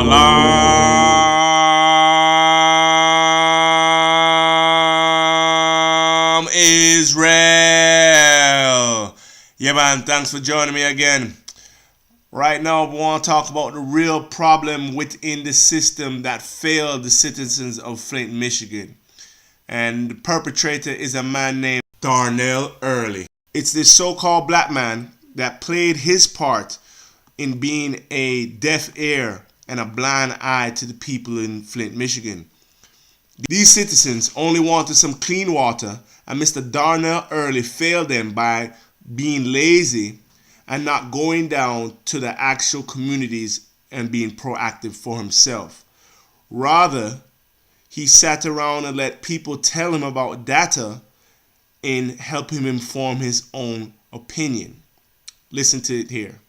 Shalom, Israel. Yeah, man, thanks for joining me again. Right now, we want to talk about the real problem within the system that failed the citizens of Flint, Michigan. And the perpetrator is a man named Darnell Earley. It's this so-called black man that played his part in being a deaf ear and a blind eye to the people in Flint, Michigan. These citizens only wanted some clean water, and Mr. Darnell Earley failed them by being lazy and not going down to the actual communities and being proactive for himself. Rather, he sat around and let people tell him about data and help him inform his own opinion. Listen to it here.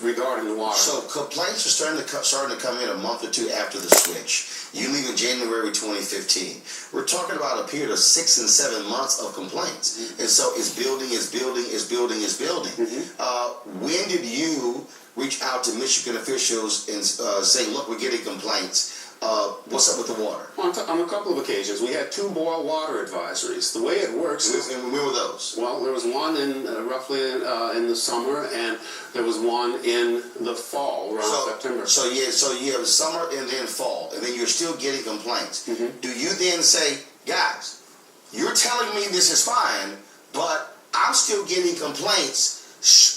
Regarding the water. So complaints are starting to come in a month or two after the switch. You leave in January 2015. We're talking about a period of 6 and 7 months of complaints. Mm-hmm. And so it's building. Mm-hmm. When did you reach out to Michigan officials and say, look, we're getting complaints? What's up with the water? On a couple of occasions, we had 2 boil water advisories. The way it works is... And when were those? Well, there was one in roughly in the summer, and there was one in the fall, around September. So you have summer and then fall, and then you're still getting complaints. Mm-hmm. Do you then say, guys, you're telling me this is fine, but I'm still getting complaints?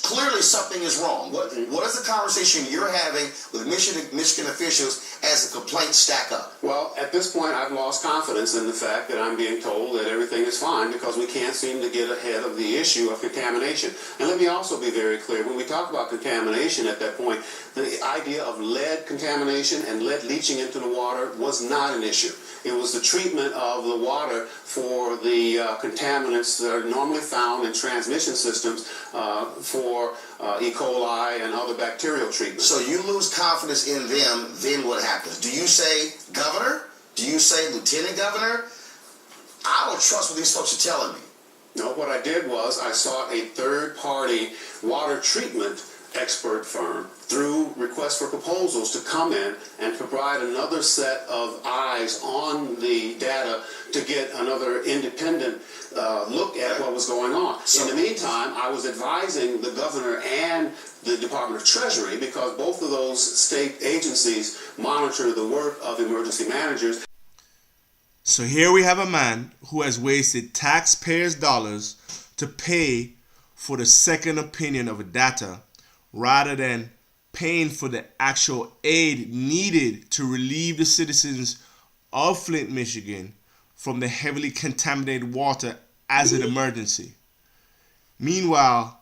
Clearly something is wrong. What is the conversation you're having with Michigan officials as the complaints stack up? Well, at this point, I've lost confidence in the fact that I'm being told that everything is fine because we can't seem to get ahead of the issue of contamination. And let me also be very clear. When we talk about contamination at that point, the idea of lead contamination and lead leaching into the water was not an issue. It was the treatment of the water for the contaminants that are normally found in transmission systems for E. coli and other bacterial treatments. So you lose confidence in them, then what happens? Do you say governor? Do you say lieutenant governor? I don't trust what these folks are telling me. No, what I did was I sought a third-party water treatment expert firm through requests for proposals to come in and provide another set of eyes on the data to get another independent look at what was going on. In the meantime, I was advising the governor and the Department of Treasury because both of those state agencies monitor the work of emergency managers. So here we have a man who has wasted taxpayers' dollars to pay for the second opinion of data rather than paying for the actual aid needed to relieve the citizens of Flint, Michigan from the heavily contaminated water as an emergency. Meanwhile,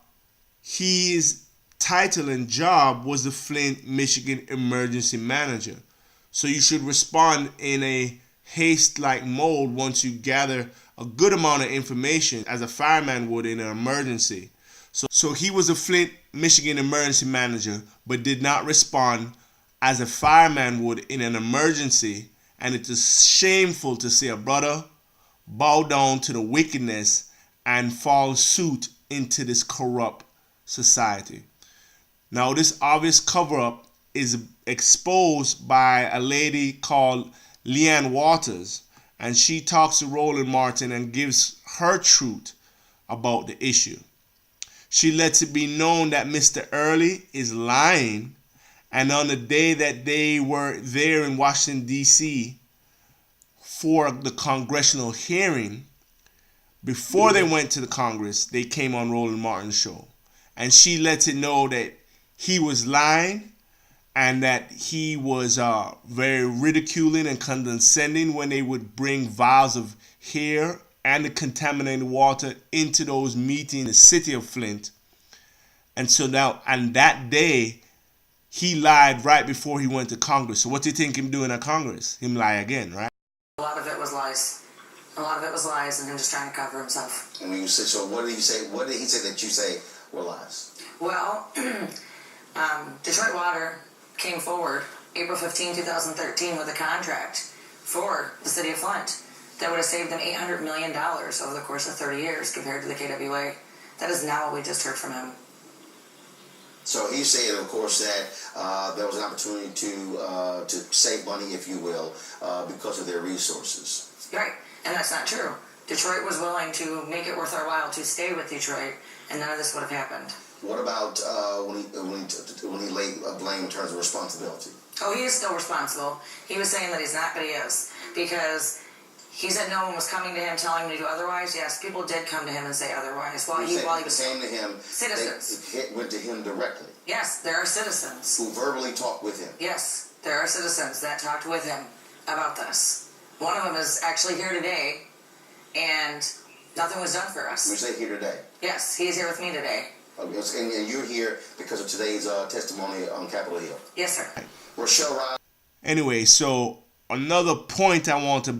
his title and job was the Flint, Michigan Emergency Manger. So you should respond in a haste-like mode once you gather a good amount of information as a fireman would in an emergency. So he was a Flint, Michigan emergency manager, but did not respond as a fireman would in an emergency. And it is shameful to see a brother bow down to the wickedness and fall suit into this corrupt society. Now, this obvious cover-up is exposed by a lady called Leanne Waters, and she talks to Roland Martin and gives her truth about the issue. She lets it be known that Mr. Earley is lying, and on the day that they were there in Washington, D.C. for the congressional hearing, before they went to the Congress, they came on Roland Martin's show. And she lets it know that he was lying and that he was very ridiculing and condescending when they would bring vials of hair and the contaminated water into those meetings in the city of Flint. And so now, and that day, he lied right before he went to Congress. So what do you think him doing at Congress? Him lie again, right? A lot of it was lies. A lot of it was lies and him just trying to cover himself. And when you say, so what did he say? What did he say that you say were lies? Well, Detroit Water came forward April 15, 2013 with a contract for the city of Flint that would have saved them $800 million over the course of 30 years compared to the KWA. That is not what we just heard from him. So he said, of course, that there was an opportunity to save money, if you will, because of their resources. Right, and that's not true. Detroit was willing to make it worth our while to stay with Detroit, and none of this would have happened. What about when he laid blame in terms of responsibility? Oh, he is still responsible. He was saying that he's not, but he is. Because he said no one was coming to him telling him to do otherwise. Yes, people did come to him and say otherwise while he was came to him. Citizens. They went to him directly. Yes, there are citizens. Who verbally talked with him. Yes, there are citizens that talked with him about this. One of them is actually here today, and nothing was done for us. You say here today? Yes, he's here with me today. And you're here because of today's testimony on Capitol Hill. Yes, sir. Rochelle. Anyway, so another point I want to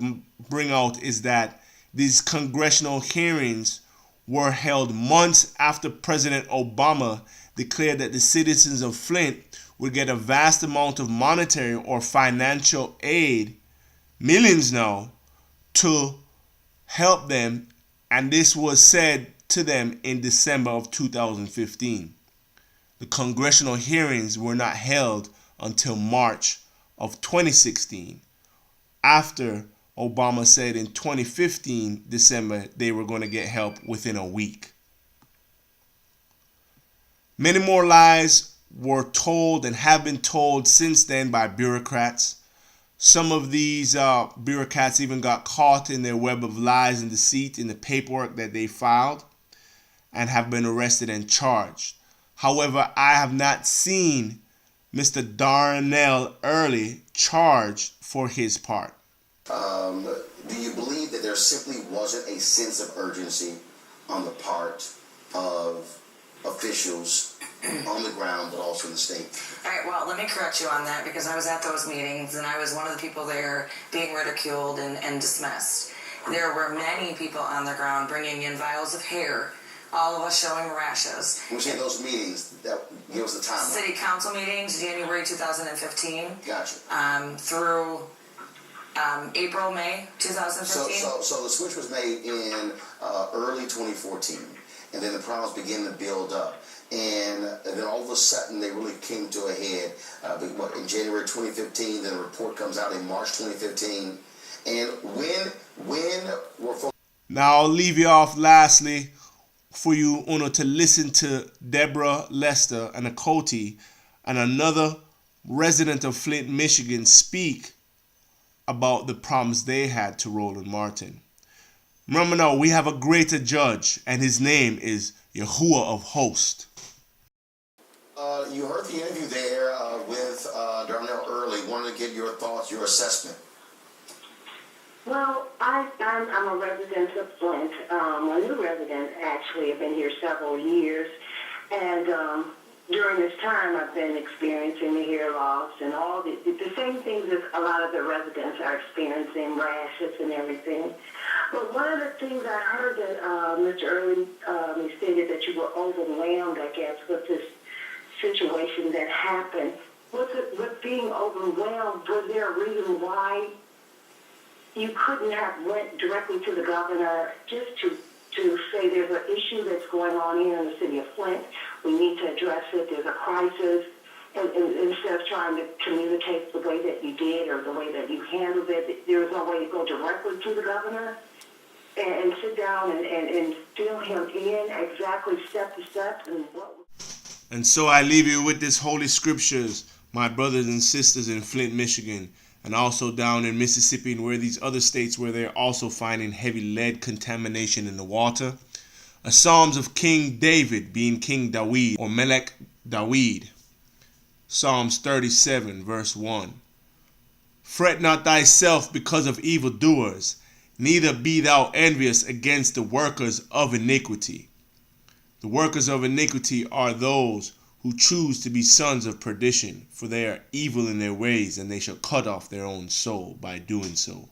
bring out is that these congressional hearings were held months after President Obama declared that the citizens of Flint would get a vast amount of monetary or financial aid, millions now, to help them, and this was said to them in December of 2015. The congressional hearings were not held until March of 2016, after Obama said in 2015 December they were going to get help within a week. Many more lies were told and have been told since then by bureaucrats. Some of these bureaucrats even got caught in their web of lies and deceit in the paperwork that they filed and have been arrested and charged. However, I have not seen Mr. Darnell Earley charged for his part. Do you believe that there simply wasn't a sense of urgency on the part of officials on the ground, but also in the state? All right, well, let me correct you on that, because I was at those meetings, and I was one of the people there being ridiculed and dismissed. There were many people on the ground bringing in vials of hair, all of us showing rashes. When you say those meetings, give us the timeline. City council meetings, January 2015. Gotcha. Through April, May 2015. So the switch was made in early 2014, and then the problems began to build up. And then all of a sudden, they really came to a head in January 2015. Then a report comes out in March 2015. And when were folks... Now I'll leave you off lastly for you, Uno, to listen to Deborah Lester and Akoti and another resident of Flint, Michigan, speak about the problems they had to Roland Martin. Remember now, we have a greater judge, and his name is Yahuwah of Hosts. You heard the interview there with Darnell Earley. Wanted to get your thoughts, your assessment. Well, I'm a resident of Flint, a new resident actually. I've been here several years, and during this time I've been experiencing the hair loss and all the same things that a lot of the residents are experiencing, rashes and everything. But one of the things I heard that Mr. Earley stated that you were overwhelmed, I guess, with this situation that happened. With being overwhelmed, was there a reason why you couldn't have went directly to the governor just to say there's an issue that's going on here in the city of Flint, we need to address it, there's a crisis, and instead of trying to communicate the way that you did or the way that you handled it, there was no way to go directly to the governor and sit down and fill him in exactly step to step? And so I leave you with this holy scriptures, my brothers and sisters in Flint, Michigan, and also down in Mississippi and where these other states where they're also finding heavy lead contamination in the water. A Psalms of King David, being King Dawid or Melech Dawid. Psalms 37 verse 1. Fret not thyself because of evildoers, neither be thou envious against the workers of iniquity. The workers of iniquity are those who choose to be sons of perdition, for they are evil in their ways, and they shall cut off their own soul by doing so.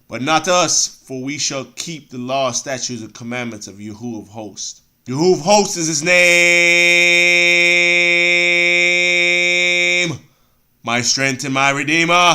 But not us, for we shall keep the law, statutes, and commandments of Yahuwah of Hosts. Yahuwah of Hosts is his name, my strength and my redeemer.